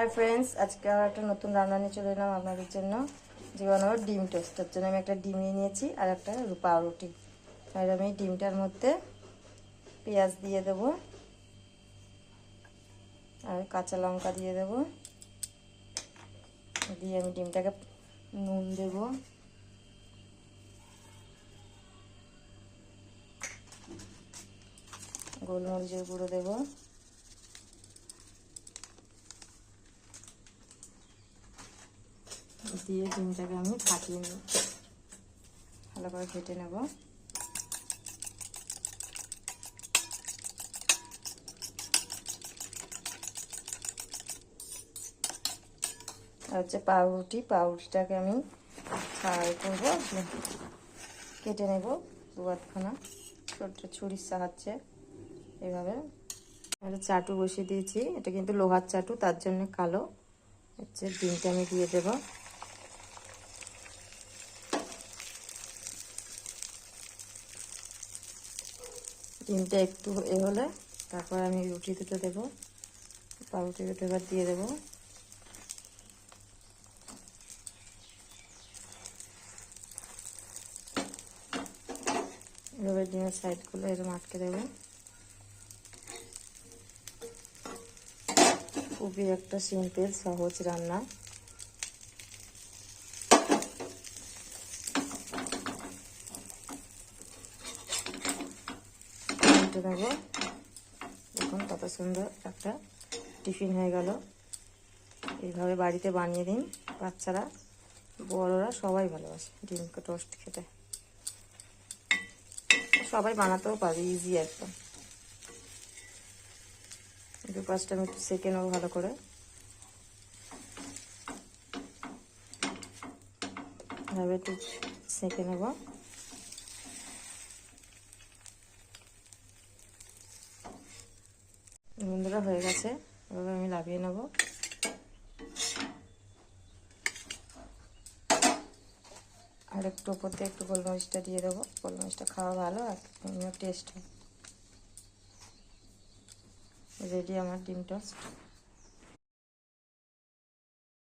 Hi friends, আজকে আর একটা নতুন রান্না নিয়ে চলে এলাম আপনাদের জন্য। যে বানাবো ডিম টোস্ট। তার জন্য আমি একটা ডিম নিয়ে নিয়েছি আর একটা পাউরুটি। আর আমি ডিমটার মধ্যে পেঁয়াজ দিয়ে দেবো আর কাঁচা লঙ্কা দিয়ে দেবো, দিয়ে আমি ডিমটাকে নুন দেবো, গোলমরিচের গুঁড়ো দেবো, দিয়ে ডিমটাকে আমি ফাটিয়ে নেব, ভালো করে ফেটে নেব। আর হচ্ছে পাউরুটিটাকে আমি ফ্রাই করবো, কেটে নেব দু-আধখানা ছোট্ট ছুরির সাহায্যে এভাবে। একটা চাটু বসিয়ে দিয়েছি, এটা কিন্তু লোহার চাটু, তার জন্য কালো। হচ্ছে ডিমটা আমি দিয়ে দেব, ডিমটা একটু হলে তারপর আমি রুটি দুটো দেবো, পাউরুটি দুটো এবার দিয়ে দেবো। এভাবে ডিমের সাইডগুলো এরকম আটকে দেবো। খুবই একটা সিম্পল সহজ রান্না। দেবো, দেখুন কত সুন্দর একটা টিফিন হয়ে গেল। এইভাবে বাড়িতে বানিয়ে দিন, বাচ্চারা বড়রা সবাই ভালোবাসে ডিম টোস্ট খেতে। সবাই বানাতেও পারে, ইজি একদম। 2-5 মিনিট সেকে নেবো ভালো করে, এভাবে একটু সেকে নেব। বন্ধুরা হয়ে গেছে, এভাবে আমি লাভিয়ে নেব। আর একটু ওপর দিয়ে একটু গোলমরিচটা দিয়ে দেবো, গোলমরিচটা খাওয়া ভালো আর টেস্ট হয়। রেডি আমার ডিম টোস্ট।